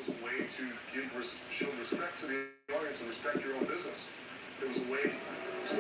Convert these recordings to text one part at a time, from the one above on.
was a way to show respect to the audience and respect your own business. It was a way to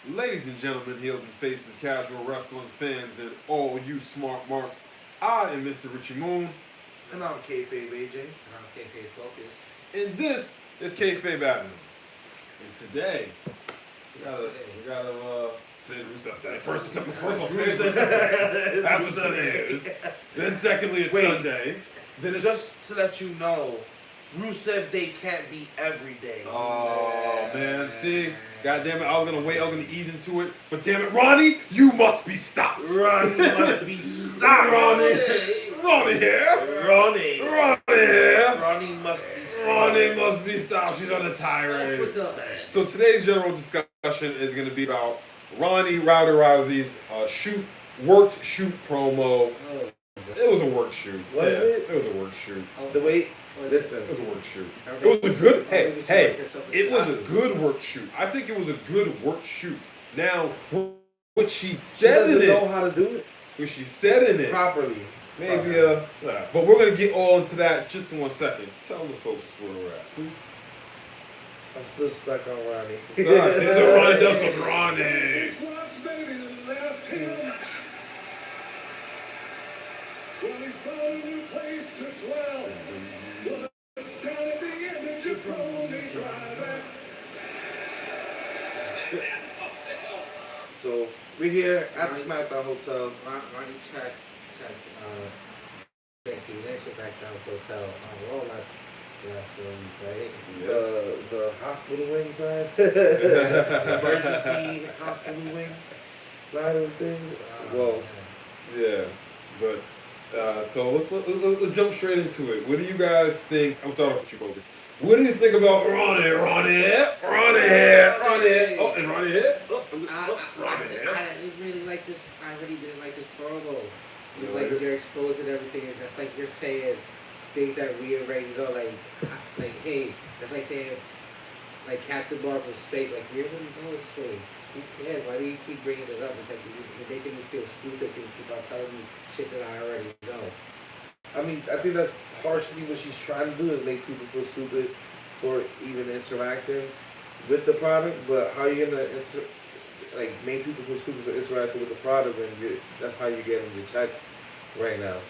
Ladies and gentlemen, heels and faces, casual wrestling fans, and all you smart marks, I am Mr. Richie Moon. And I'm Kayfabe AJ. And I'm Kayfabe Focus. And this is Kayfabe Avenue. And today, we gotta say Rusev Day. First on today's Rusev Day. That's what today is. Then secondly, it's Sunday. Then it's just to let you know, Rusev Day can't be every day. Oh man, see? God damn it, I was gonna ease into it, but damn it, Ronnie, you must be stopped. Ronnie must be stopped. Ronnie here. Ronnie must be stopped. Ronnie must be stopped. She's on a tirade. So today's general discussion is gonna be about Ronda Rousey's worked shoot promo. It was a work shoot. Was it? It was a work shoot. Listen. It was a work shoot. It was a good. It was a good work shoot. I think it was a good work shoot. Now, what she said in it. She doesn't know how to do it. What she said in it properly. Maybe. But we're gonna get all into that just in 1 second. Tell the folks where we're at, please. I'm still stuck on Ronnie. Sorry, so Ronnie does some Ronnie. Well, he found a new place to dwell. Well, it's down at the end of Jabroni Drive. So we're here at the SmackDown Hotel. Ronnie checked Becky Lynch was at the hotel on Raw last week, right? Yeah. The hospital wing side, emergency hospital wing side of things. Yeah, but. So let's jump straight into it. What do you guys think? I'm starting off with you, Focus. What do you think about Ronnie? I didn't really like this. I really didn't like this promo. It's like you're exposing everything. That's like you're saying things that we already know. Like hey, that's like saying like Captain Marvel's fake. Like we already know it's fake. Who cares? Why do you keep bringing it up? It's like you're making me feel stupid because you keep on telling me shit that I already know. I mean, I think that's partially what she's trying to do is make people feel stupid for even interacting with the product. But how you gonna make people feel stupid for interacting with the product and that's how you're getting your checks right now.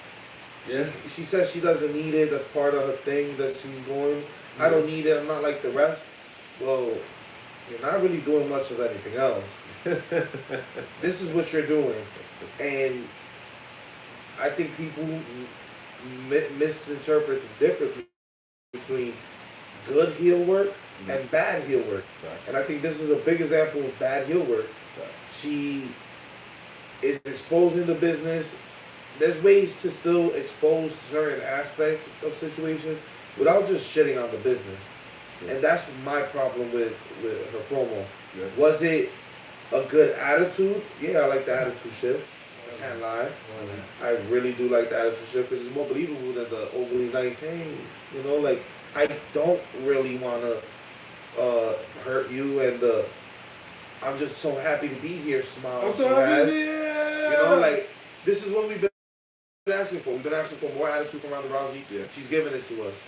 Yeah. She says she doesn't need it. That's part of her thing that she's going. Mm-hmm. I don't need it. I'm not like the rest. Well, you're not really doing much of anything else. This is what you're doing. And I think people misinterpret the difference between good heel work and bad heel work. Nice. And I think this is a big example of bad heel work. Nice. She is exposing the business. There's ways to still expose certain aspects of situations without just shitting on the business. Sure. And that's my problem with her promo. Yeah. Was it a good attitude? Yeah, I like the attitude shift. I can't lie. I really do like the attitude shift because it's more believable than the overly nice, hey, I don't really want to hurt you and I'm just so happy to be here smile. I'm so happy to be here. This is what we've been asking for. We've been asking for more attitude from Ronda Rousey. Yeah. She's giving it to us.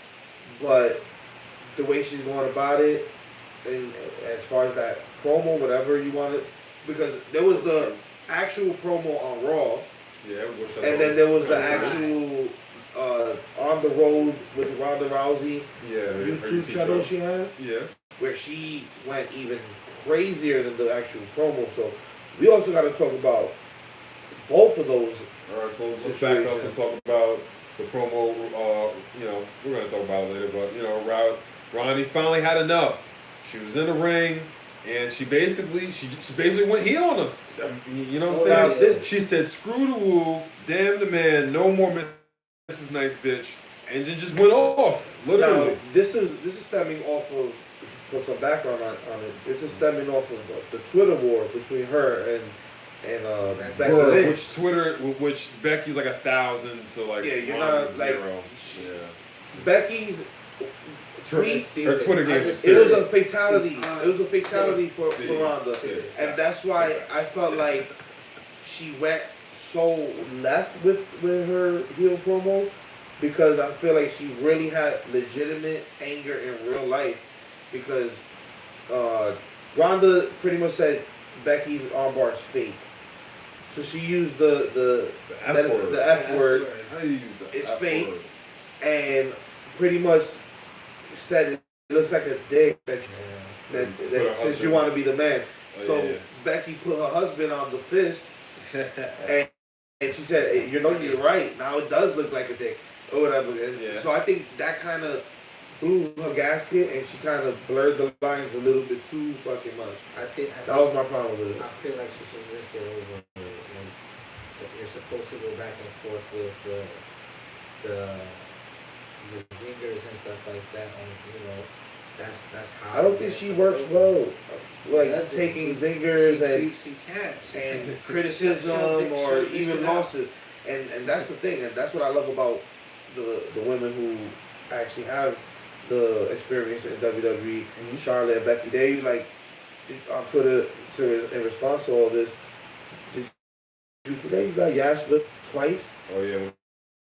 But the way she's going about it, and as far as that promo, whatever you want it, because there was the actual promo on Raw, and then there was the actual on the road with Ronda Rousey YouTube channel she has, where she went even crazier than the actual promo. So we also got to talk about both of those. All right, so let's back up and talk about the promo. We're going to talk about it later, but Ronnie finally had enough. She was in the ring, and she basically went heel on us. You know what I'm saying? She said, "Screw the woo, damn the man, no more Mrs. Nice Bitch," and just went off. Literally. Now, this is stemming off of, for some background on it. This is stemming off of the Twitter war between her Becky Word, Lynch. which Becky's like 1,000 to like Yeah, you're Ronda's not, like, 0. Becky's tweets. Her Twitter game is It was a serious. fatality. It was a fatality for Ronda, Yeah. and that's why I felt like she went so left with her heel promo, because I feel like she really had legitimate anger in real life, because Ronda pretty much said Becky's armbar is fake, so she used the F word. How do you use that? It's F fake. word? And pretty much said it looks like a dick that Put her since husband- you want to be the man. Oh, So yeah. Becky put her husband on the fist, and she said, hey, "You know, you're right. Now it does look like a dick or whatever." Yeah. So I think that kind of blew her gasket, and she kind of blurred the lines a little bit too fucking much. That was my problem with it. I feel like she should just get over it. Like, if you're supposed to go back and forth with the zingers and stuff like that, and that's how. I don't think she works well, like taking zingers she can't. and criticism or even losses, and that's the thing, and that's what I love about the women who actually have the experience in WWE. Charlotte and Becky, they like on Twitter in response to all this. Did you forget you got Yash whipped twice Oh yeah. and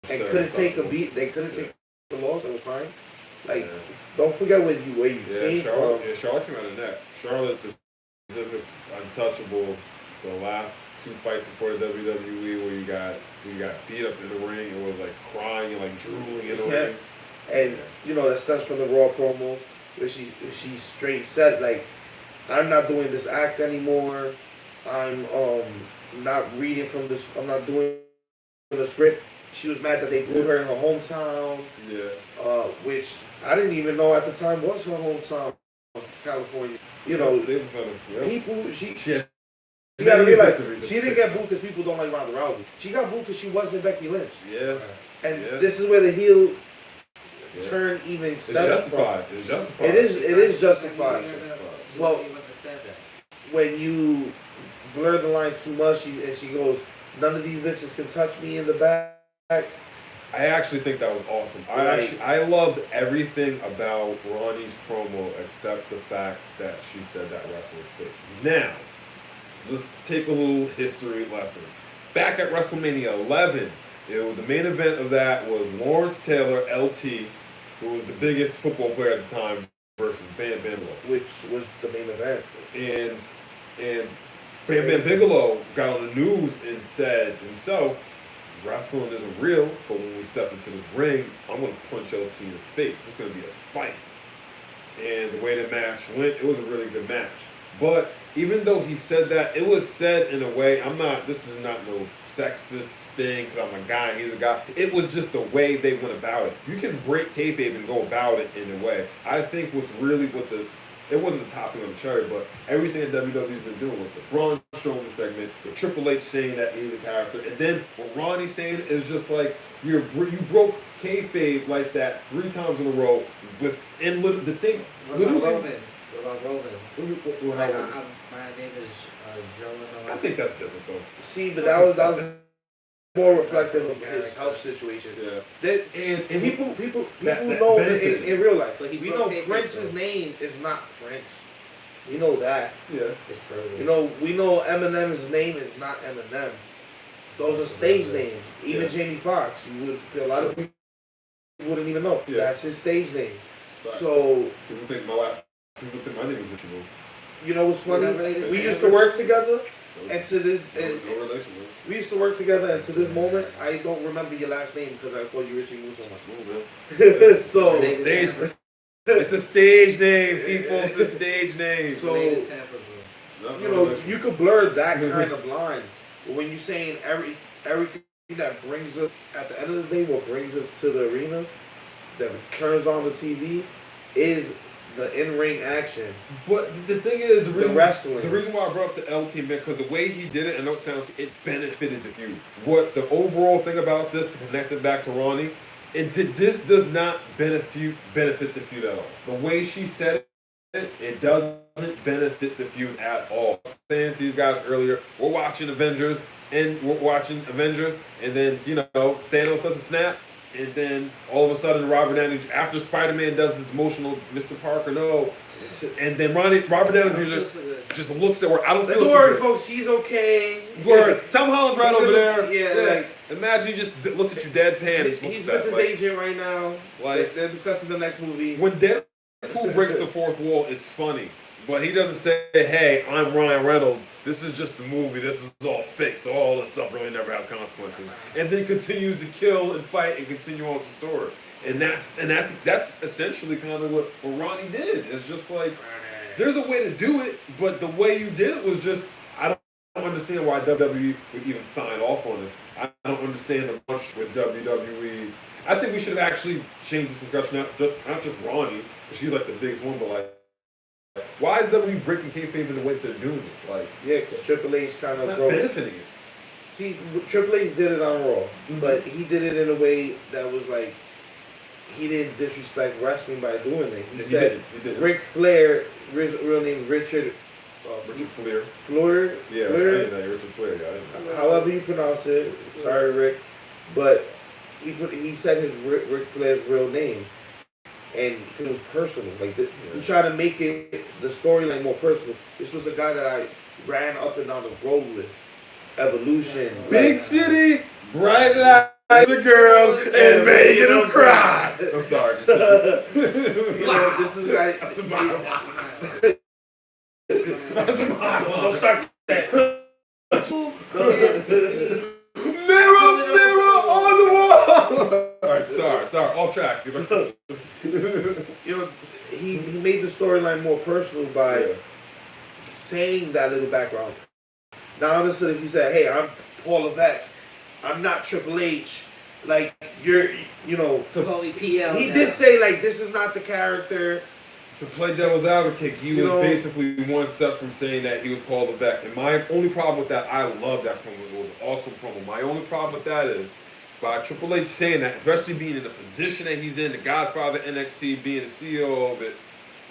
Sorry, couldn't take a possible. beat? They couldn't take the loss. It was fine. Like, Yeah. don't forget where you came Charlotte. from. Yeah, Charlotte came out of net. Charlotte's untouchable. The last 2 fights before the WWE, where you got beat up in the ring, it was like crying and like drooling in the Yeah. ring. And that stems from the Raw promo where she straight said, like, I'm not doing this act anymore. I'm not reading from this. I'm not doing the script. She was mad that they booed her in her hometown, which I didn't even know at the time was her hometown, California. Staples Center. Yeah. People she Yeah. you gotta realize Victories she at didn't 6. get booed because people don't like Ronda Rousey. She got booed because she wasn't Becky Lynch. Yeah. And Yeah. this is where the heel Yeah. turn even It's stems justified. from. It's justified. It is justified. Justified. Well, Well, understand that. when you blur the line too much, she goes, none of these bitches can touch me in the back. I actually think that was awesome. Like- I loved everything about Ronnie's promo except the fact that she said that wrestling is fake. Now, let's take a little history lesson. Back at WrestleMania 11, the main event of that was Lawrence Taylor, LT, who was the biggest football player at the time, versus Bam Bam Bigelow. Which was the main event. And Bam Bam Bigelow got on the news and said himself, wrestling isn't real, but when we step into this ring, I'm going to punch LT in the face. It's going to be a fight. And the way the match went, it was a really good match. But even though he said that, it was said in a way, this is not no sexist thing because I'm a guy, he's a guy. It was just the way they went about it. You can break kayfabe and go about it in a way. I think it wasn't the topping of the cherry, but everything that WWE's been doing with the Braun Strowman segment, the Triple H saying that he's a character, and then what Ronnie's saying is just like, you broke kayfabe like that 3 times in a row within the same. What about Roman? Like, How- my name is Joe. I think that's different though. See, but that was more reflective of his health situation. Yeah. That, And people that know benefited. in real life. But he We broke know kayfabe, Prince's though. name is not Prince. We know that. Yeah. It's further. We know Eminem's name is not Eminem. Those are stage names. Even Yeah. Jamie Foxx, a lot of people wouldn't even know. Yeah. That's his stage name. Facts. So, People think my name is Mitchell. you know what's funny? You're not related We to used to work together, No, and to this, no, and, no relation, man. we used to work together, and to this moment, I don't remember your last name because I called you Richie Moose so Cool, man. much. So, Related to Stage. Tampa. It's a stage name, people. It's a stage name. So- Related to Tampa, bro. No, you no know, relation. you could blur that kind of line. But when you're saying everything that brings us, at the end of the day, what brings us to the arena, that turns on the TV, is the in-ring action. But the thing is, the wrestling. reason why I brought up the LT man, because the way he did it, I know it sounds, it benefited the feud. What the overall thing about this, to connect it back to Ronnie, this does not benefit the feud at all. The way she said it doesn't benefit the feud at all. I was saying to these guys earlier, we're watching Avengers, and then Thanos does a snap, and then all of a sudden Robert Downey, after Spider-Man does his emotional Mr. Parker, no, and then Robert Downey Jr. just looks at where I don't feel Don't so worry, good. folks. He's okay. Word. Tom Holland's right over there. Yeah, like, imagine he just looks at you deadpan. And he's looks with his agent right now. Like, they're discussing the next movie. when Deadpool breaks the fourth wall, it's funny. But he doesn't say, hey, I'm Ryan Reynolds. This is just a movie. This is all fake. So all this stuff really never has consequences. And then continues to kill and fight and continue on with the story. And that's essentially kind of what Ronnie did. It's just like, there's a way to do it, but the way you did it was just, I don't understand why WWE would even sign off on this. I don't understand the much with WWE. I think we should have actually changed this discussion, not just Ronnie, because she's like the biggest one, but like, why is WWE breaking kayfabe in the way that they're doing it? Like, yeah, because Triple H kind it's of not broke. benefiting it. See, Triple H did it on Raw, but he did it in a way that was like, he didn't disrespect wrestling by doing it. He said, he did. Ric Flair, real name Richard Flair. Flair. Yeah, I Flair? didn't know Richard Flair. Yeah, I didn't know. However you pronounce it, sorry Rick, but he said his Ric Flair's real name, and because it was personal, like he tried to make it the storyline more personal. This was a guy that I ran up and down the road with, Evolution, Big city, bright lights, the girls, and making them cry. I'm sorry. This is a guy. That's a mile. That's a mile. Don't start that. Mirror on the wall. All right, sorry, off track. He made the storyline more personal by saying that little background. Now, I understood if he said, "Hey, I'm Paul Levesque. I'm not Triple H. Like you're, He did say like this is not the character." To play devil's advocate, he was basically one step from saying that he was Paul Levesque. And my only problem with that, I love that promo. It was an awesome promo. My only problem with that is, by Triple H saying that, especially being in the position that he's in, the Godfather NXT, being the CEO of it,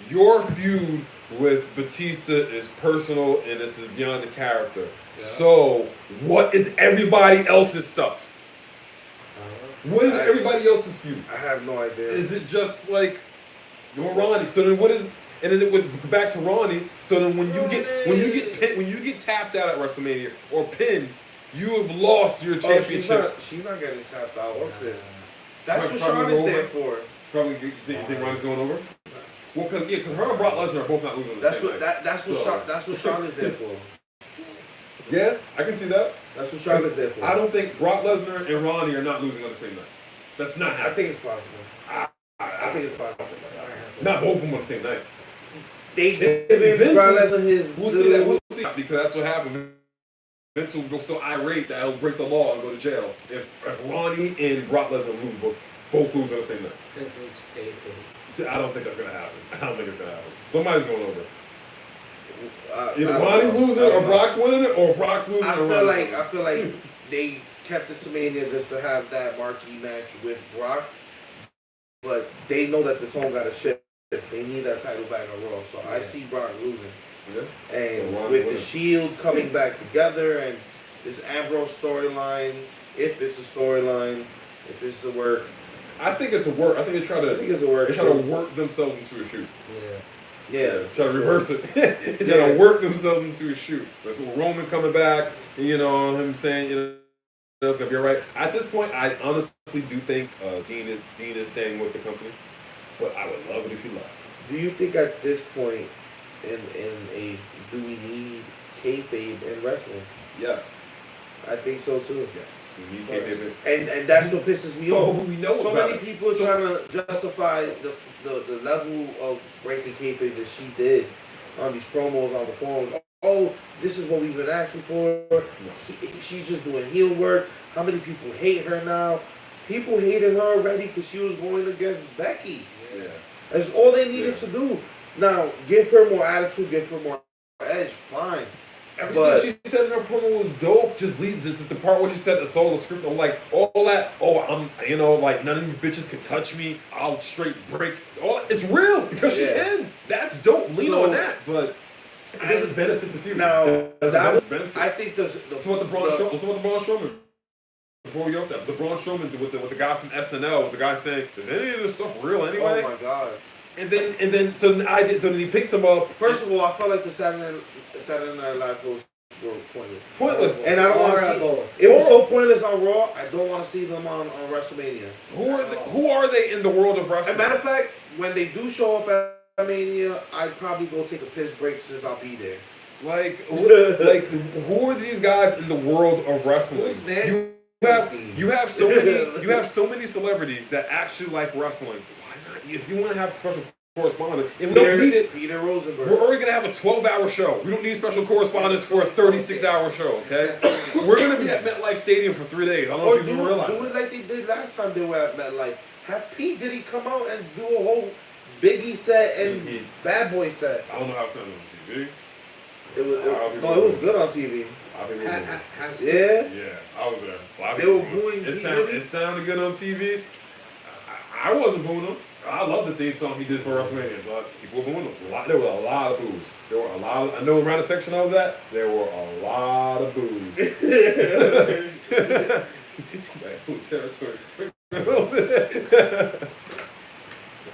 your feud with Batista is personal and this is beyond the character. Yeah. So, what is everybody else's stuff? What is everybody else's feud? I have no idea. Is it just like Ronnie? So then what is? And then it would go back to Ronnie. So then when you get tapped out at WrestleMania or pinned, you have lost your championship. She's not getting tapped out or pinned. That's what Sean is there for. Probably you think Ronnie's going over? Well, because her and Brock Lesnar are both not losing on the same night. That's what Sean is there for. Yeah, I can see that. That's what Sean is there for. I don't think Brock Lesnar and Ronnie are not losing on the same night. That's not happening. I think it's possible. I think it's possible. Not both of them on the same night. They give Brock Lesnar his. We'll see that. We'll see because that's what happened. Vince will go so irate that he'll break the law and go to jail if Ronnie and Brock Lesnar lose both lose on the same night. See, I don't think that's gonna happen. I don't think it's gonna happen. Somebody's going over. Either Ronnie's losing or Brock's winning it, or Brock's losing. I feel like they kept it to Mania just to have that marquee match with Brock, but they know that the tone got to shift. They need that title back on Raw, so I see Brock losing. Yeah. And so with the Shield coming back together and this Ambrose storyline, if it's a storyline, if it's a work. I think it's a work. I think it's a work. They try to work themselves into a shoot. Yeah, try to reverse it. They try to work themselves into a shoot. That's with Roman coming back, him saying, it's gonna be all right. At this point, I honestly do think Dean is staying with the company, but I would love it if he left. Do you think at this point in age, do we need kayfabe in wrestling? Yes. I think so too. Yes, we need kayfabe. And that's what pisses me off. We know so many people are trying to justify the level of breaking kayfabe that she did on these promos on the forums. Oh, this is what we've been asking for. She's just doing heel work. How many people hate her now? People hated her already because she was going against Becky. Yeah. That's all they needed to do. Now, give her more attitude, give her more edge, fine. Everything she said in her promo was dope. Just the part where she said that's all the script. I'm like, all that. Oh, I'm, like none of these bitches can touch me. I'll straight break. All it's real because she can. That's dope. Lean So- on that, but it doesn't benefit the feud. Now, It doesn't that was, benefit. I think Let's talk about the Braun Strowman. Before we go up there, the Braun Strowman with the guy from SNL, with the guy saying, "Is any of this stuff real anyway?" Oh my god. And then so then he picks him up. First of all, I felt like the Saturday Night Live hosts were pointless. Pointless. And I don't want to see Horrible. it was so pointless on Raw. I don't want to see them on WrestleMania. Who are they in the world of As wrestling? a matter of fact, when they do show up at Mania, I'd probably go take a piss break since I'll be there. Who are these guys in the world of wrestling? Who's next? You have so many celebrities that actually like wrestling. Why not? If you want to have special correspondent, if we don't need it, Peter Rosenberg. we're already gonna have a 12-hour show. We don't need special correspondents for a 36-hour show. Okay, we're gonna be at MetLife Stadium for 3 days. I don't know Or if people realize. do it like they did last time they were at MetLife. Have P. Diddy come out and do a whole Biggie set and Bad Boy set. I don't know how it sounded on TV. It was good on TV. Yeah. Yeah, I was there. A lot of They were people booing it, P. sound, Diddy? it sounded good on TV. I wasn't booing him. I love the theme song he did for WrestleMania, but people were booing him. There were a lot of boos. There were a lot. I know around the section I was at, there were a lot of boos. Like, ooh, territory.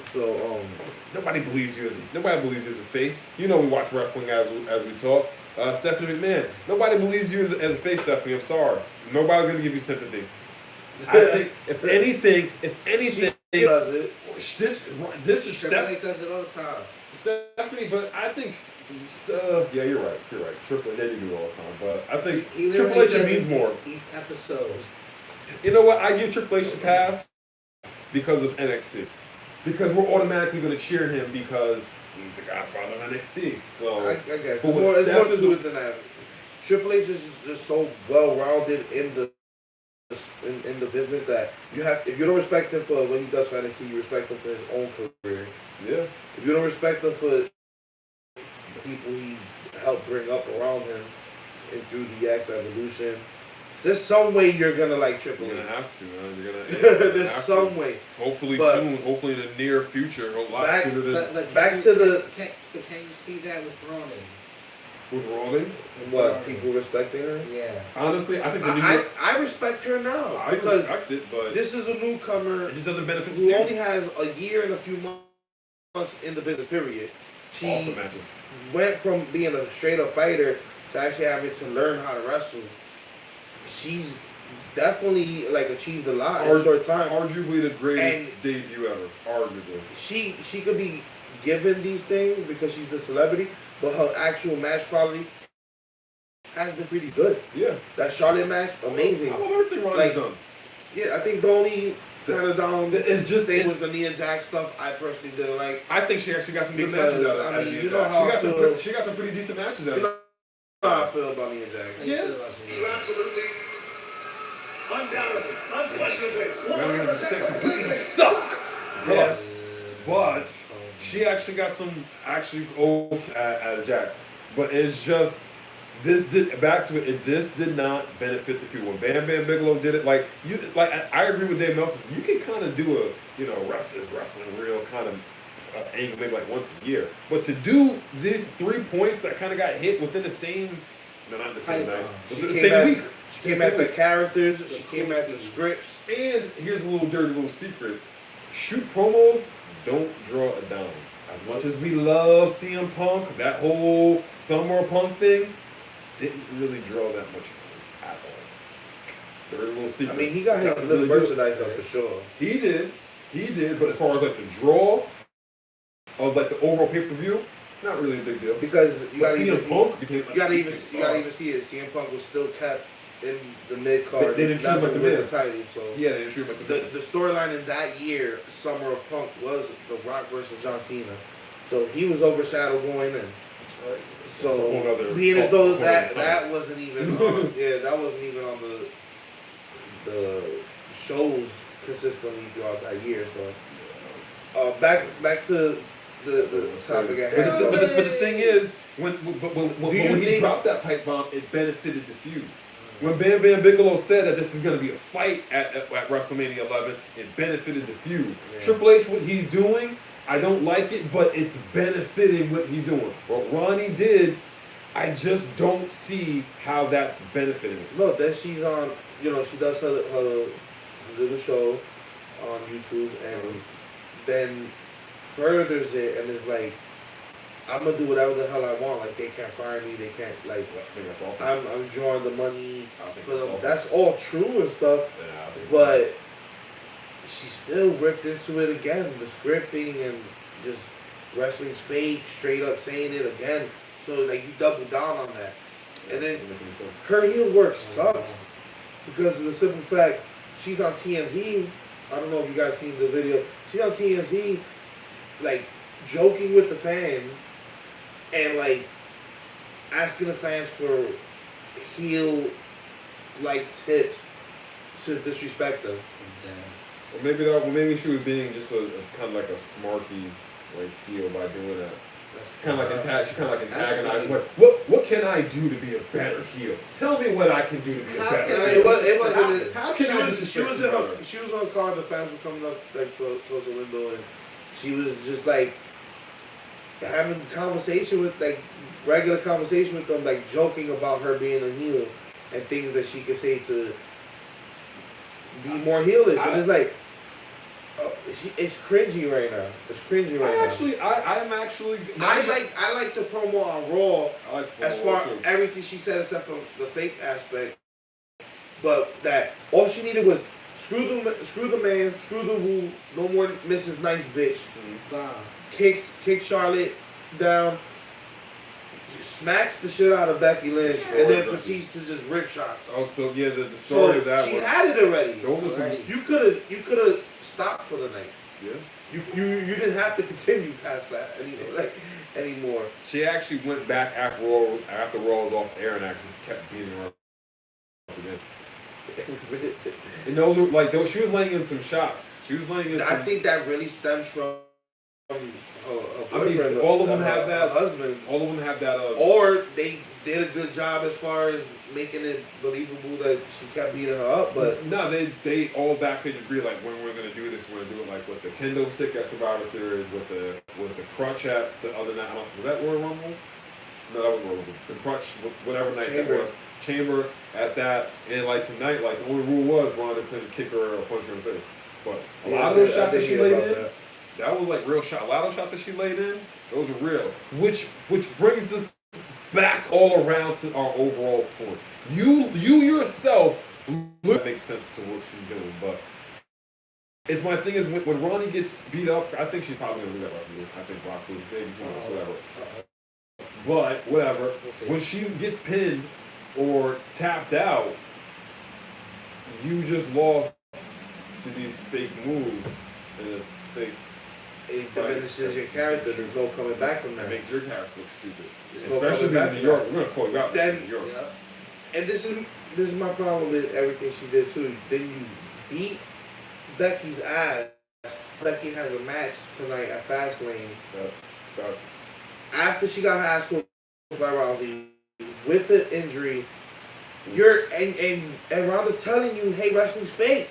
So Nobody believes you as a face. You know we watch wrestling as we talk. Stephanie McMahon. Nobody believes you as a face, Stephanie. I'm sorry. Nobody's gonna give you sympathy. I think if anything, she does it. this is Triple H does it all the time. Stephanie, but I think yeah, you're right. Triple H, they do it all the time, but I think He Triple literally H does means it more. Each episode. You know what? I give Triple H a pass because of NXT. Because we're automatically going to cheer him because he's the godfather of NXT. So I guess but it's more Steph to it than that. Triple H is just so well rounded in the business that you have. If you don't respect him for what he does for NXT, you respect him for his own career. yeah, If you don't respect him for the people he helped bring up around him and through DX Evolution, there's some way you're gonna like Triple you're H. gonna have to, man. You're gonna. There's some way. Hopefully But- soon. Hopefully in the near future. A lot Back- sooner than But Back can to you, the- Can you see that with Ronnie? with Ronnie. What people respecting her? Yeah. Honestly, I think the new. I respect her now I because respect it, but this is a newcomer it just doesn't benefit who the only feud. has a year and a few months in the business. Period. She Awesome matches. went from being a straight up fighter to actually having to learn how to wrestle. She's definitely like achieved a lot in a short time. Arguably the greatest debut ever. Arguably. She could be given these things because she's the celebrity, but her actual match quality has been pretty good. Yeah. That Charlotte match, amazing. I love everything Ronnie's Like, done. Yeah, I think the only kind of down It's just thing it's, was the Nia Jax stuff. I personally didn't like. I think she actually got some good Because, matches out of I out of mean, Nia you know Jax. how I feel- She got some pretty decent matches out You of it. know how I feel about Nia Jax. How you Yeah. feel about You absolutely, undoubtedly, unquestionably, Ronnie gonna just say 100% completely suck. Yeah. But she actually got some out of Jax. But it's just this did not benefit the feud. When Bam Bam Bigelow did it, I agree with Dave Meltzer. You can kind of do a wrestling real kind of angle maybe like once a year. But to do these 3 points that kind of got hit within the same, no, not the same night, She the came same at- week. She came at the characters. She came at the scripts. And here's a little dirty little secret. Shoot promos don't draw a dime. As much as we love CM Punk, that whole Summer Punk thing didn't really draw that much money at all. Dirty little secret. I mean, he got his Doesn't little really do merchandise it. up for sure. He did, but as far as like the draw of like the overall pay-per-view, not really a big deal. Because you But gotta CM even, Punk became you gotta even star. see it. CM Punk was still kept in the mid card. They didn't treat him like the with Miz. the title. So Yeah, they shoot him at the the storyline in that year, Summer of Punk, was The Rock versus John Cena. So he was overshadowed going in. It's a whole So nother being as talk, though whole that other time. that wasn't even on, that wasn't even on the shows consistently throughout that year. So back to the topic at hand. But the thing is, when he think- dropped that pipe bomb, it benefited the feud. When Bam Bam Bigelow said that this is going to be a fight at WrestleMania 11, it benefited the feud. Yeah. Triple H, what he's doing, I don't like it, but it's benefiting what he's doing. What Ronnie did, I just don't see how that's benefiting him. No, then she's on, she does her little show on YouTube and then furthers it and is like, I'm gonna do whatever the hell I want. Like, they can't fire me. They can't, like, I think that's awesome. I'm drawing the money I think for that's them. awesome. That's all true and stuff. Yeah, I think But she still ripped into it again. The scripting and just wrestling's fake, straight up saying it again. So, like, you double down on that. And then doesn't make any sense. her heel work sucks because of the simple fact she's on TMZ. I don't know if you guys seen the video. She's on TMZ, like, joking with the fans and, like, asking the fans for heel, like, tips to disrespect them. Or maybe she was being just a kind of like a smarky, like, heel by doing that. Kind of like she kind of like antagonized. What can I do to be a better heel? Tell me what I can do to be a better heel. It wasn't. How can I disrespect you? She was on a car. The fans were coming up like towards the window, and she was just like having conversation with regular conversation with them, like joking about her being a heel and things that she could say to be more heelish. And it's like, it's cringy right now. It's cringy right now. I like the promo on Raw as far as everything she said except for the fake aspect. But that all she needed was screw the man, screw the woo, no more Mrs. Nice Bitch. Kicks Charlotte down, smacks the shit out of Becky Lynch, and then proceeds to just rip shots. Oh, so yeah, the story of that she was, had it already. Those were some, You could have stopped for the night. yeah. You didn't have to continue past that anymore. She actually went back after Raw was off air and actually kept beating her up again. And those were like she was laying in some shots. She was laying in. I think that really stems from her boyfriend. All of them have that. Husband. All of them have that. Or they did a good job as far as making it believable that she kept beating her up, but no, they all backstage agree like when we're gonna do this, we're gonna do it like with the kendo stick at Survivor Series, with the crutch at the other night. Was that Royal Rumble? No, that was Royal Rumble. The crutch, whatever night that was. Chamber at that, and like tonight, like the only rule was Ronda couldn't kick her or punch her in the face. But a lot of those shots that she laid in, that was like real shot. A lot of shots that she laid in, those were real. Which brings us back all around to our overall point. You yourself that makes sense to what she's doing, but it's my thing is when Ronnie gets beat up, I think she's probably gonna do that wrestling. I think Rock's big, whatever. But whatever, when she gets pinned or tapped out, you just lost to these fake moves and fake. It diminishes your character. There's no coming back from that. It makes your character look stupid. No especially in New York. We're gonna call you out in New York. Yeah. And this is my problem with everything she did too. Then you beat Becky's ass. Becky has a match tonight at Fastlane. That's after she got her ass whooped by Rousey with the injury. You're and Ronda's telling you, hey, wrestling's fake.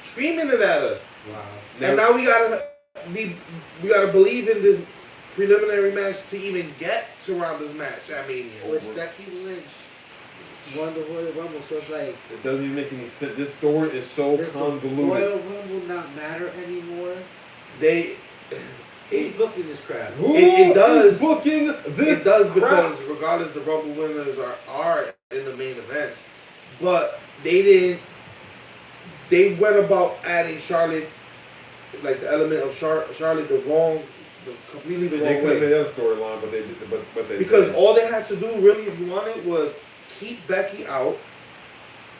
Screaming it at us. Wow. And now we gotta believe in this preliminary match to even get to Ronda's match at Mania. Which Becky Lynch won the Royal Rumble, so it's like it doesn't even make any sense. This story is so convoluted. The Royal Rumble not matter anymore. Who's booking this crap? It does. Booking this. It does crap? Because regardless, the Rumble winners are in the main events, but they didn't. They went about adding Charlotte, like the element of Charlotte, completely the wrong way. They could have made that storyline, but they did. But they because didn't. all they had to do, really, if you wanted, was keep Becky out,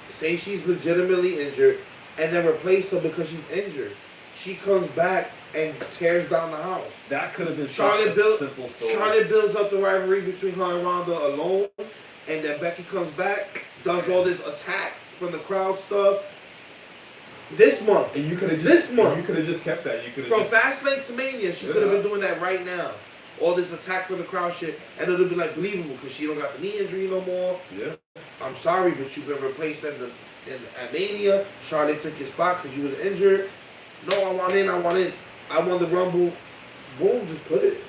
say she's legitimately injured, and then replace her because she's injured. She comes back and tears down the house. That could have been Charlotte such a simple story. Charlotte builds up the rivalry between her and Ronda alone, and then Becky comes back, does all this attack from the crowd stuff. This month, and you could have just kept that. You could from Fastlane to Mania, she could have been doing that right now. All this attack from the crowd shit, and it would have been like believable because she don't got the knee injury no more. Yeah. I'm sorry, but you've been replaced at Mania. Charlotte took your spot because you was injured. No, I want in. I won the Rumble. Boom, just put it.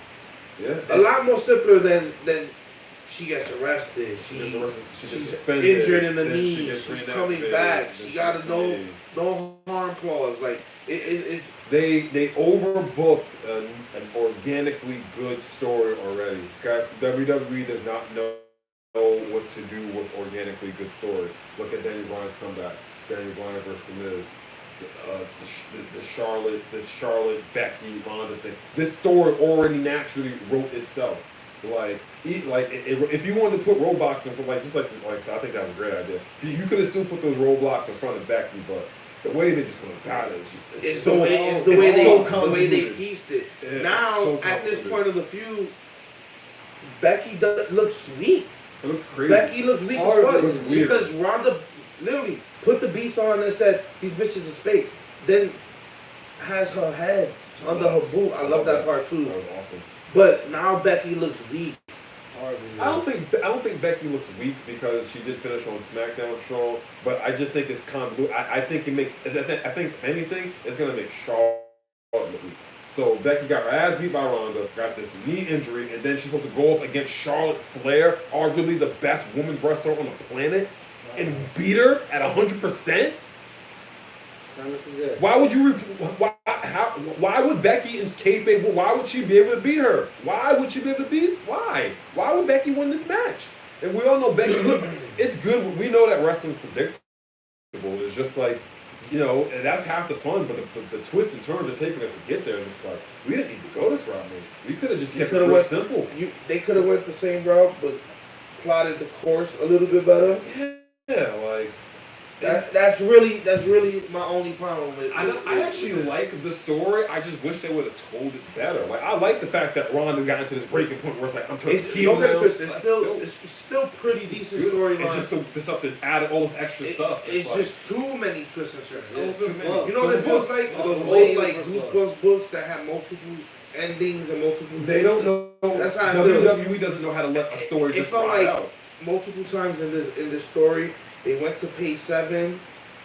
Yeah. A lot more simpler than she gets arrested. She gets She's suspended. injured in the Then she knee. gets She's reinactivated. coming back. Then She got gets a no harm clause. Like it's They overbooked an organically good story already. Guys, WWE does not know what to do with organically good stories. Look at Daniel Bryan's comeback. Daniel Bryan versus The Miz. The Charlotte Becky Ronda thing. This story already naturally wrote itself. If you wanted to put roadblocks in front, so I think that was a great idea. You could have still put those roadblocks in front of Becky, but the way they just went about it is just it's so the way they convoluted. pieced it. Yeah, now so at this convoluted. point of the feud, Becky looks weak. It looks crazy. Becky looks weak as Horrible. fuck It looks weird. because Ronda literally put the beats on and said these bitches is fake. Then has her head under her boot. I love that part too. That was awesome. But now Becky looks weak. I don't think Becky looks weak because she did finish on SmackDown strong, but I just think it's convoluted. I think it makes. I think if anything, it's gonna make Charlotte look weak. So Becky got her ass beat by Ronda, got this knee injury, and then she's supposed to go up against Charlotte Flair, arguably the best women's wrestler on the planet, and beat her at 100%. It's not looking good. Why would you? Why would Becky and kayfabe? Why would she be able to beat her? Why would she be able to beat? Why? Why would Becky win this match? And we all know Becky. It's good. We know that wrestling's predictable. It's just like, and that's half the fun. But the twists and turns it's taking us to get there. It's like we didn't need to go this route, man. We could have just kept it real simple. They could have went the same route, but plotted the course a little bit better. Yeah, like. That's really my only problem with. I actually like the story. I just wish they would have told it better. Like I like the fact that Ronda got into this breaking point where it's like I'm turning heel don't get it now. twisted. It's still pretty decent storyline. It's just the stuff that added all this extra stuff. It's like, just too many twists and turns. It's too many. You know what it feels like? Those old Goosebumps books that have multiple endings and multiple. They don't know. That's how I WWE doesn't know how to let a story just ride out. Multiple times in this story. They went to page 7,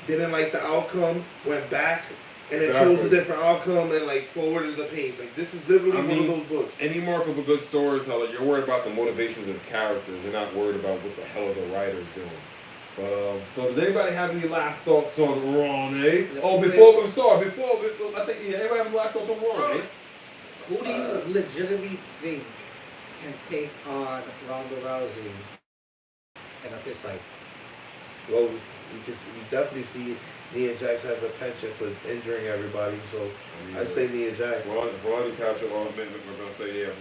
didn't like the outcome, went back, and then chose a different outcome and forwarded the page. This is literally one of those books. Any mark of a good storyteller, you're worried about the motivations of the characters. You're not worried about what the hell are the writers doing. So does anybody have any last thoughts on Ronnie? Before I think anybody have any last thoughts on Ronnie? Who do you legitimately think can take on Ronda Rousey in a fist fight? Well, we definitely see Nia Jax has a penchant for injuring everybody, so I'd say Nia Jax. If Ronnie catches off, we're gonna say Nia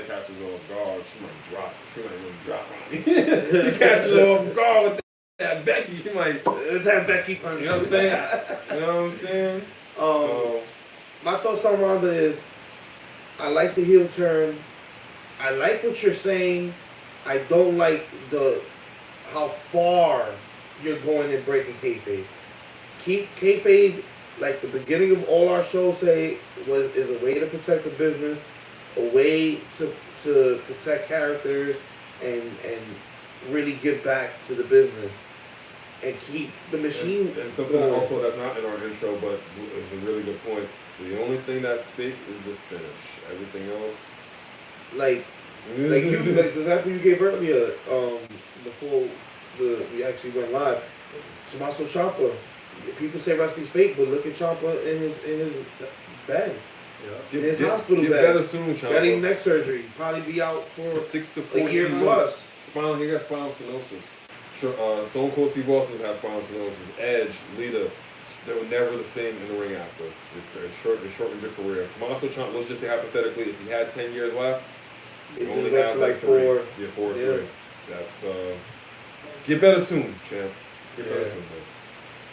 catches off guard. She might drop. She might really drop Ronnie. He catches off guard with that Becky. She might. That Becky punch. You know what I'm saying? You know what I'm saying? My thoughts on Ronda is, I like the heel turn. I like what you're saying. I don't like how far you're going and breaking kayfabe. Keep kayfabe, like the beginning of all our shows say, is a way to protect the business, a way to protect characters, and really give back to the business, and keep the machine and something going. also that's not in our intro, but it's a really good point. The only thing that's fake is the finish. Everything else, like the example you gave earlier, before we actually went live, Tommaso Ciampa. People say Rusty's fake, but look at Ciampa in his bed. Yeah. In his hospital get bed. Better soon, Ciampa. Getting neck surgery. Probably be out for 6 to a 14 year months. plus. He got spinal stenosis. Stone Cold Steve Austin has spinal stenosis. Edge, Lita, they were never the same in the ring after. It shortened their career. Tommaso Ciampa, let's just say hypothetically, if he had 10 years left, he only has like 3. 4. Yeah, 4 or 3. That's get better soon, champ. Get better soon, man.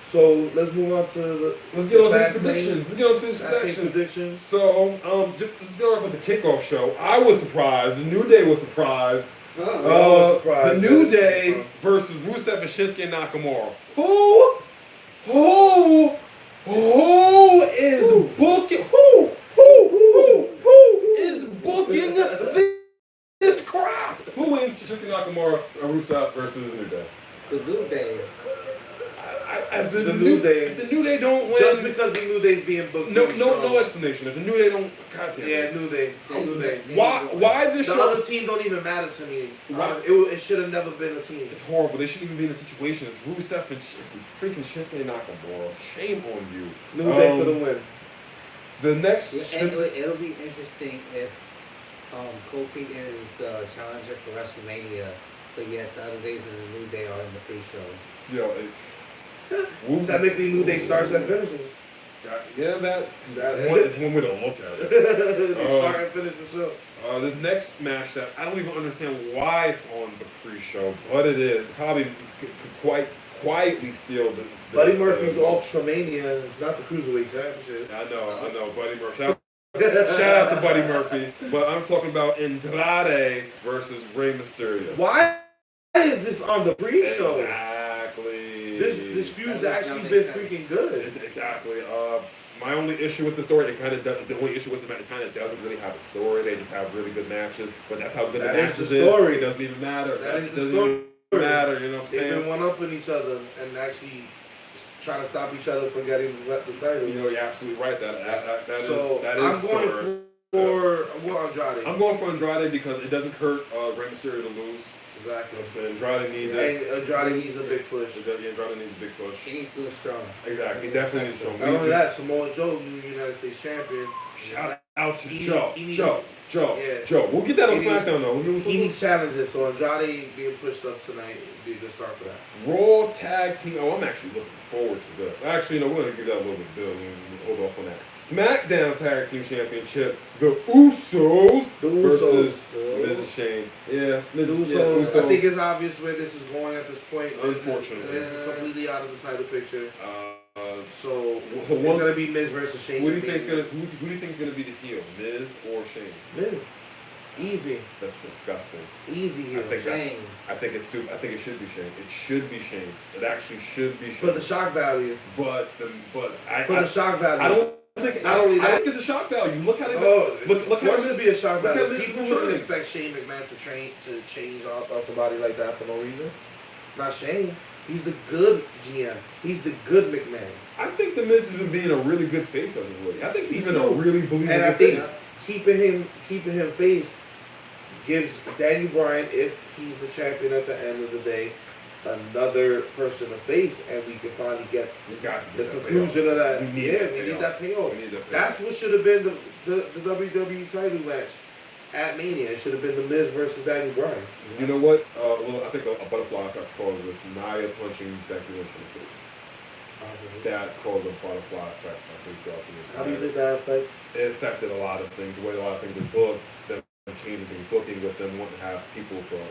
So let's move on to let's get on to these predictions. So let's go off with the kickoff show. I was surprised. The New Day was surprised. The New Day versus Rusev and Shinsuke Nakamura. Who is booking? Who is booking this crap? Who wins Shinsuke Nakamura or Rusev versus the New Day? The New Day. If the New Day. If the New Day don't win, Just because the New Day's being booked. no explanation. If the New Day don't, goddamn. Yeah, New Day. Why this the show? other team don't even matter to me. Why? It should have never been a team. It's horrible. They shouldn't even be in a situation. It's Rusev and freaking Shinsuke Nakamura. Shame on you. New Day for the win. The next. Yeah, and it'll be interesting if Kofi is the challenger for WrestleMania, but yet the other days in the New Day are in the pre-show. Yo, Technically, New Day starts and finishes. Yeah, it's one way to look at it. They start and finish the show. The next match that I don't even understand why it's on the pre-show, but it is probably could quite quietly steal the Buddy Murphy's off Tremania. It's not the Cruiserweight Championship. I know, Buddy Murphy. Shout out to Buddy Murphy, but I'm talking about Andrade versus Rey Mysterio. Why is this on the pre-show? Exactly. This feud's actually been freaking good. Exactly. My only issue with the story, the only issue with this match, it kind of doesn't really have a story. They just have really good matches, but that's how good the matches is. It doesn't even matter. That is the doesn't story. even matter. You know what I'm saying? They've been one-upping each other and actually trying to stop each other from getting the title. You know, you're absolutely right. That is I'm going for Andrade. I'm going for Andrade because it doesn't hurt Rey Mysterio to lose. Exactly. So Andrade needs Andrade needs a big push. Andrade needs a big push. He needs to look strong. Exactly. He definitely needs strong. Not only that, Samoa Joe, new United States champion. Shout out to Joe. Yeah. Joe. We'll get that on SmackDown though. He needs challenges, so Andrade being pushed up tonight would be a good start for that. Raw Tag Team. Oh, I'm actually looking forward to this. Actually, we're going to give that a little bit of hold off on that. SmackDown Tag Team Championship. The Usos versus Miz and Shane. Yeah, the Usos. I think it's obvious where this is going at this point. Unfortunately. This is completely out of the title picture. So it's one, going to be Miz versus Shane. Who do you think is going to be the heel, Miz or Shane? Miz. Easy. That's disgusting. Easy heel. I think it's stupid. I think it should be Shane. It should be Shane. It actually should be Shane. For the shock value. The shock value. I don't think it's a shock value. Look how they look how it should be a shock value. People wouldn't expect Shane McMahon to change on somebody like that for no reason. Not Shane. He's the good GM. He's the good McMahon. I think the Miz has been being a really good face as of late. I think he's been a really believable and I think face. keeping him face gives Daniel Bryan, if he's the champion at the end of the day, another person to face, and we can finally get the conclusion of that. We need that payoff. That's what should have been the WWE title match at Mania. It should have been the Miz versus Daniel Bryan. You know what? I think a butterfly effect caused this. Nia punching Becky Lynch in the face. That caused a butterfly effect. I think. How do you think that affect? It affected a lot of things. The way a lot of things are booked. Them changing booking with them wanting to have people for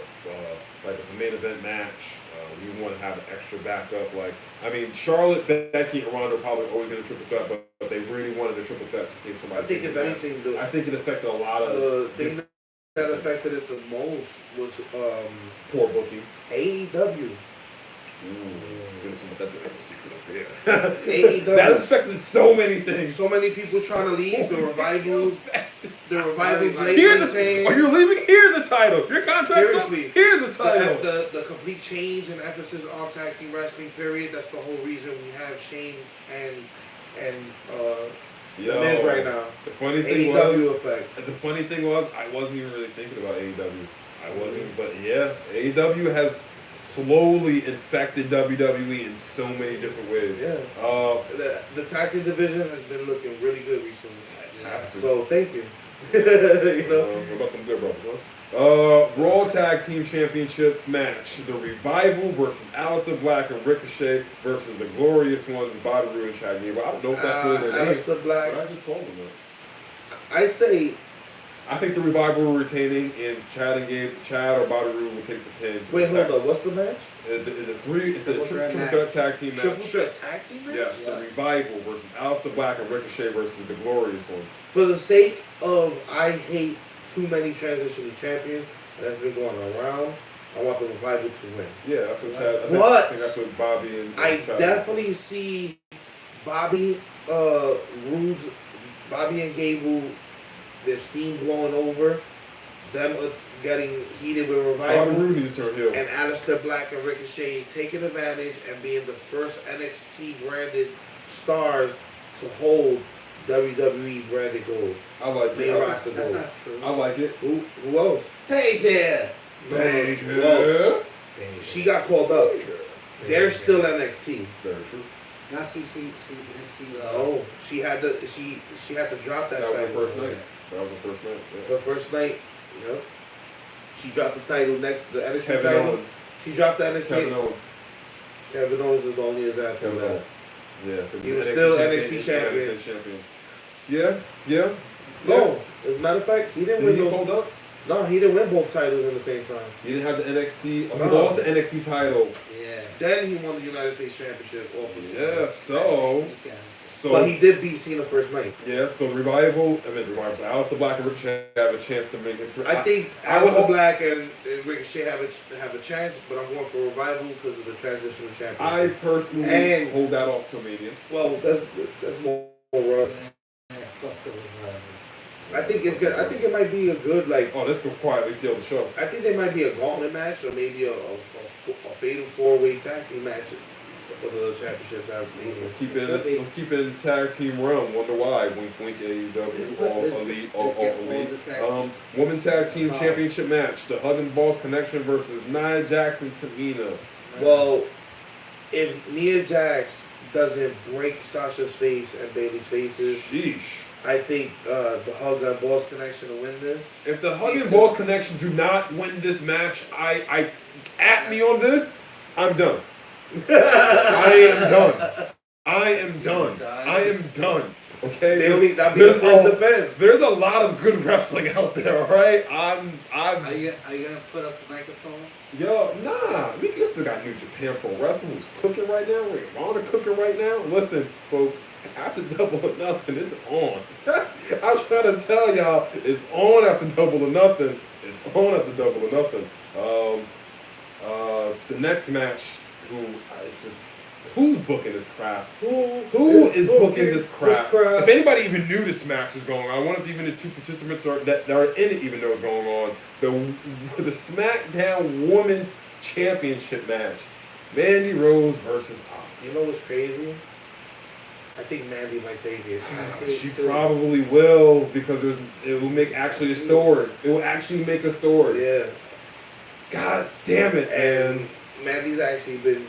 like a main event match. You want to have an extra backup. Charlotte, Becky, and Ronda are probably always going to triple threat, but they really wanted a triple threat in case somebody. I think if anything, I think it affected a lot of. The thing that affected it the most was poor booking. AEW. We're going to talk about that secret up here. AEW. That has affected so many things. So many people trying to leave. The revival. Are you leaving? Here's a title. Your contract's seriously. Up. Here's a title. The complete change and emphasis on tag team wrestling. Period. That's the whole reason we have Shane and Miz right now. The funny thing was, I wasn't even really thinking about AEW. I wasn't, but yeah, AEW has slowly infected WWE in so many different ways. Yeah. The tag team division has been looking really good recently. So thank you. What about them good brothers, huh? Raw Tag Team Championship match: The Revival versus Aleister Black and Ricochet versus the Glorious Ones, Bobby Roode and Chad Gable. I don't know if that's really their name. Aleister Black. But I just called them that. I say. I think the Revival will retaining, and Chad or Bobby Roode will take the pin. Wait, hold on. What's the match? Is it three? It's a triple threat tag team match. Triple threat tag team match? Yes, the Revival versus Aleister Black and Ricochet versus the Glorious Ones. For the sake of, I hate too many transitional champions that's been going around. I want the Revival to win. Yeah, that's what Chad. I think that's what Bobby and I Chad definitely see Bobby and Gable, their steam blowing over. Them getting heated with Ronda Revival, Rousey turned heel. and Aleister Black and Ricochet taking advantage and being the first NXT branded stars to hold WWE branded gold. I like Main it. roster That's gold. not true. I like it. Who else? Paige here. Paige Well, Paige. she got called up. They're still NXT. Very true. Now she No, she had to drop that That was her title. first night. That was her first night. Yeah. Her first night, you know. She dropped the title the NXT Kevin title. Owens. She dropped the NXT. Kevin Owens. Is the only example Kevin of that. Owens. Yeah. 'Cause He was NXT still champion, NXT he's champion. United States champion. Yeah. Yeah. No, as a matter of fact, he didn't Did win he those. hold up? No, he didn't win both titles at the same time. He didn't have the NXT. Oh, he No. lost the NXT title. Yeah. Then he won the United States Championship off of Cena. Yeah. So. But he did beat Cena first night. Yeah. So Revival. So Aleister Black and Ricochet have a chance to make history. I think I would Aleister hope- Black and Ricochet have a chance, but I'm going for Revival because of the transitional champion. I personally And- hold that off till Mania. Well, that's more. Fuck the Revival. I think it's good. I think it might be a good like. Oh, this could quietly steal the show. I think there might be a gauntlet match or maybe a fatal 4-way tag team match for the championships. Let's keep it. Let's keep it in the tag team realm. Wonder why? Wink, wink. AEW. All elite. All elite. Women tag team championship match: the Hug and Boss Connection versus Nia Jax and Tamina. Well, if Nia Jax doesn't break Sasha's face and Bailey's faces, Sheesh. I think the Hug and Boss Connection will win this. If the Hug and Boss Connection do not win this match, I at me on this, I'm done. I am done. I am done. I am done. Okay. That'll be the first defense. There's a lot of good wrestling out there, right? Are you gonna put up the microphone? Yo, nah. We still got New Japan Pro Wrestling who's cooking right now. Ring of Honor cooking right now. Listen, folks, after Double or Nothing, it's on. I'm trying to tell y'all, it's on after Double or Nothing. It's on after Double or Nothing. The next match, who's booking this crap? Who is booking this crap? If anybody even knew this match was going on, I wonder if even the two participants that are in it even know what's going on. The SmackDown Women's Championship match. Mandy Rose versus Asuka. You know what's crazy? I think Mandy might take it. She probably will because it will make actually a story. It will actually make a story. Yeah. God damn it! And Mandy's actually been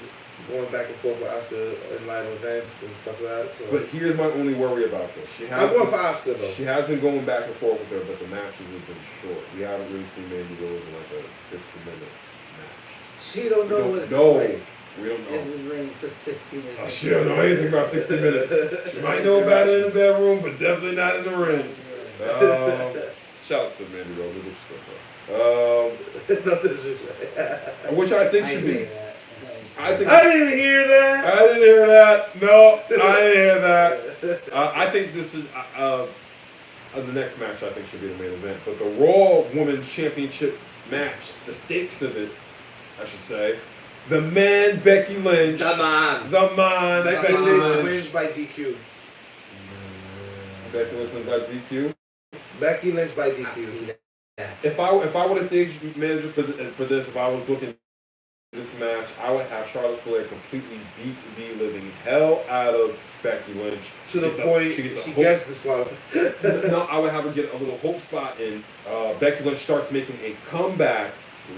going back and forth with Asuka in live events and stuff like that. So. But here's my only worry about this. I'm going for Asuka though. She has been going back and forth with her, but the matches have been short. We haven't really seen Mandy Rose in like a 15-minute match. She don't know what it's like. We don't know. In the ring for 60 minutes. Oh, she don't know anything about 60 minutes. She might know about it in the bedroom, but definitely not in the ring. Shout out to Mandy Rose. No disrespect. Which I think I should say be. that. I didn't hear that. I didn't hear that. No, I didn't hear that. I think this is the next match. I think should be the main event. But the Raw Women's Championship match, the stakes of it, I should say, the man Becky Lynch, The man. Becky Lynch wins by DQ. Becky Lynch wins by DQ. Becky Lynch by I DQ. see that. If I were the stage manager for this, if I was booking this match, I would have Charlotte Flair completely beat the living hell out of Becky Lynch. To the point she gets disqualified. No, I would have her get a little hope spot in. Becky Lynch starts making a comeback.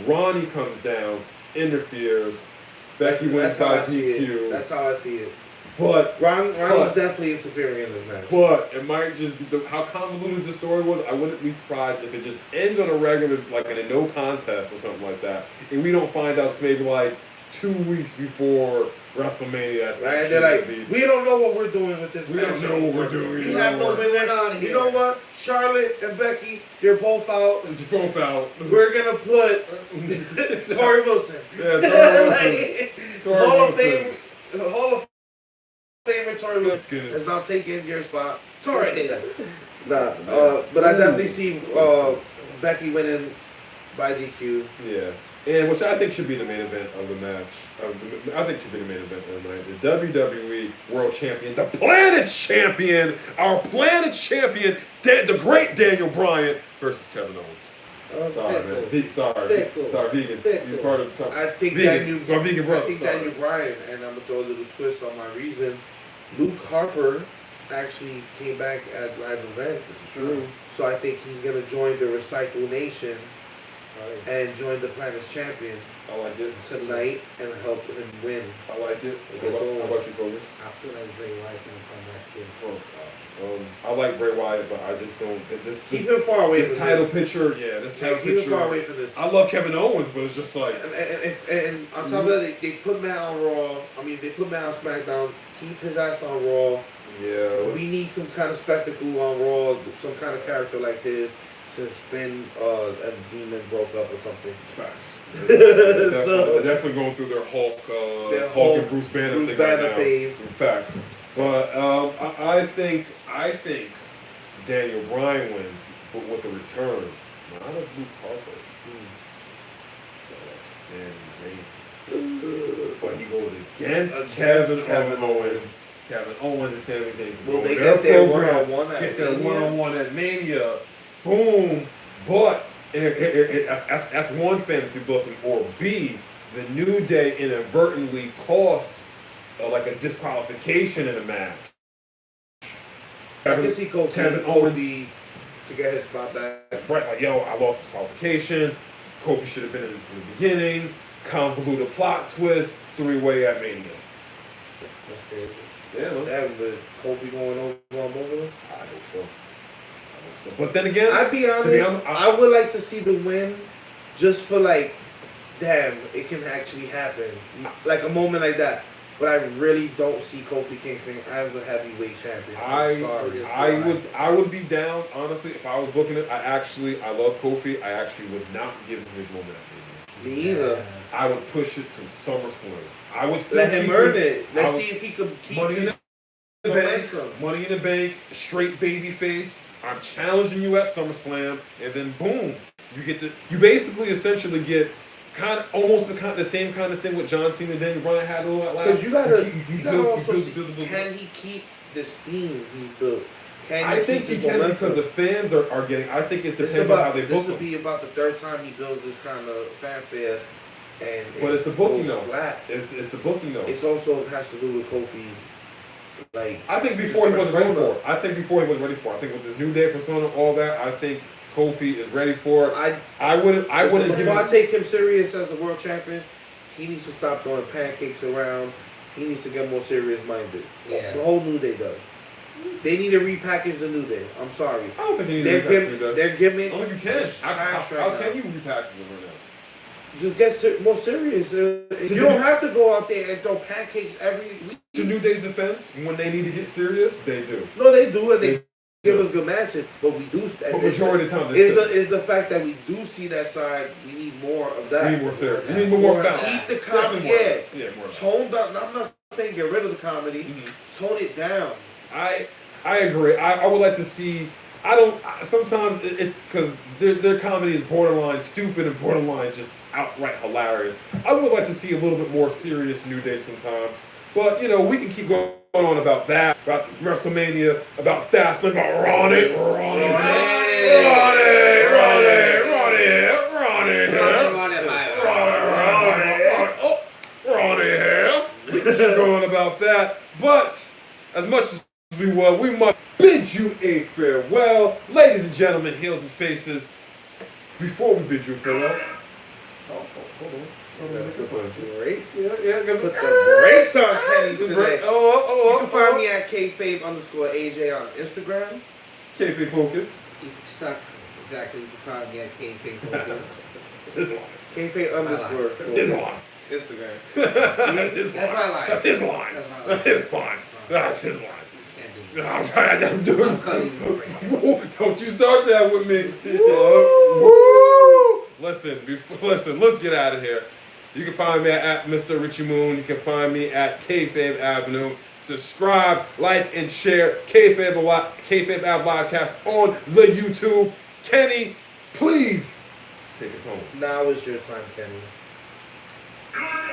Ronnie comes down, interferes. Becky wins by DQ. That's how I see it. But Ronnie's definitely interfering in this match. But it might just be how convoluted the story was. I wouldn't be surprised if it just ends on a regular, like in a no contest or something like that, and we don't find out till maybe like 2 weeks before WrestleMania. Right? And they're like, we don't know what we're doing with this We match. don't know what we're doing. We have no on You here. know what? Charlotte and Becky, you're both out. Both out. We're gonna put Tori Wilson. Yeah, Tori Wilson. Tori Hall Wilson. of Famer Tori Wilson Goodness. has now taken your spot. Tori Hill. Nah, but I definitely see Becky winning by DQ. Yeah. And which I think should be the main event of the match. I think should be the main event of the night. The WWE World Champion, the Planet's Champion, our Planet's Champion, the great Daniel Bryan versus Kevin Owens. Sorry, man. Fickle. Sorry, vegan. Fickle. He's part of the top. I think vegan. It's my vegan brother. I think sorry. Daniel Bryan, and I'm gonna throw a little twist on my reason. Luke Harper actually came back at live events. This is true. So I think he's gonna join the Recycle Nation Right. and join the Planet's Champion I like it. tonight and help him win. I like it. How Against Owens. about you, Focus? I feel like Bray Wyatt's gonna come back too. Oh gosh. I like Bray Wyatt, but I just don't. Keep him far away This from title this. picture, yeah, this title Keep him picture. far away from this. I love Kevin Owens, but it's just like And on top of that, they put Matt on Raw. I mean, they put Matt on SmackDown. Keep his ass on Raw. yeah. We need some kind of spectacle on Raw, some kind of character like his, since Finn and Demon broke up or something. Facts. So- They're definitely going through their Hulk, Their Hulk and Hulk, Bruce Banner Bruce thing Banner right now. phase. Facts. But I think Daniel Bryan wins, but with a return, not of Luke Harper, but of Sami Zayn. But he goes against Kevin Owens. Kevin Owens and Sami Zayn. Will they Their get their program, one-on-one at Get their Mania? one-on-one at Mania. Boom. But that's one fantasy booking. Or B, the New Day inadvertently costs like a disqualification in a match. I can see Kevin Owens to get his spot back. right, like, yo, I lost disqualification. Kofi should have been in from the beginning. Convoluted plot twist. 3-way at Mania. That's crazy. Yeah, man. Damn, but Kofi going over on Mogul? I hope so. But then again, I'd be honest, I would like to see the win just for like, damn, it can actually happen. Like a moment like that. But I really don't see Kofi Kingston as a heavyweight champion. I'm sorry. I would be down, honestly, if I was booking it. I love Kofi. I actually would not give him his moment at Mania. Me either. I would push it to SummerSlam. I would still Let him keep earn it. Let's I see if he could keep Money in his the bank, momentum. Money in the Bank, straight baby face. I'm challenging you at SummerSlam, and then boom, you basically essentially get kind of almost the same kind of thing what John Cena and Daniel Bryan had a little at last. Because you gotta build- also build- see, build- build- can he keep the steam he's built? Can I think he keep his can momentum? because the fans are getting. I think it This depends on how they book this will him. be about the third time he builds this kind of fanfare, and But it's the booking goes though. flat. It's the booking though. It's also has to do with Kofi's like. I think before he his wasn't ready persona. for it. I think with this New Day persona, all that, I think Kofi is ready for it. I wouldn't give Before I him. take him serious as a world champion, he needs to stop throwing pancakes around. He needs to get more serious minded. Yeah. The whole New Day does. They need to repackage the New Day. I'm sorry. I don't think they need Their to repackage gimmick, that. their gimmick. I don't think you can. is trash How right can now. you repackage them right now? Just get more serious. You don't have to go out there and throw pancakes every. To New Day's defense, when they need to get serious, they do. No, they do, and they give us good matches. But we do. But majority of the time, is the fact that we do see that side. We need more of that. we need more serious. We need more balance. Keep the Definitely comedy. more. Yeah. Yeah, more. Tone down. I'm not saying get rid of the comedy. Tone it down. I agree. I would like to see. Sometimes it's because their comedy is borderline stupid and borderline just outright hilarious. I would like to see a little bit more serious New Day sometimes. But, we can keep going on about that, about WrestleMania, about fastlane, about Ronnie. We can keep going about that. But, as much as we must bid you a farewell. Ladies and gentlemen, heels and faces, before we bid you farewell. Hold on. Brakes. Yeah, Put the brakes on Kenny today. You can find me me at kayfabe_AJ on Instagram. Kayfabe Focus. You can suck. Exactly. You can find me at Kayfabe Focus. It's his line. Kayfabe_ It's his line. Instagram. That's his That's line. my line. That's his line. That's my line. That's his line. That's his line. You can't do All that. right, I'm doing. I'm cutting you right Don't you start that with me. Woo! Listen, let's get out of here. You can find me at Mr. Richie Moon. You can find me at Kayfabe Avenue. Subscribe, like, and share Kayfabe Ave Livecast on the YouTube. Kenny, please take us home. Now is your time, Kenny. Good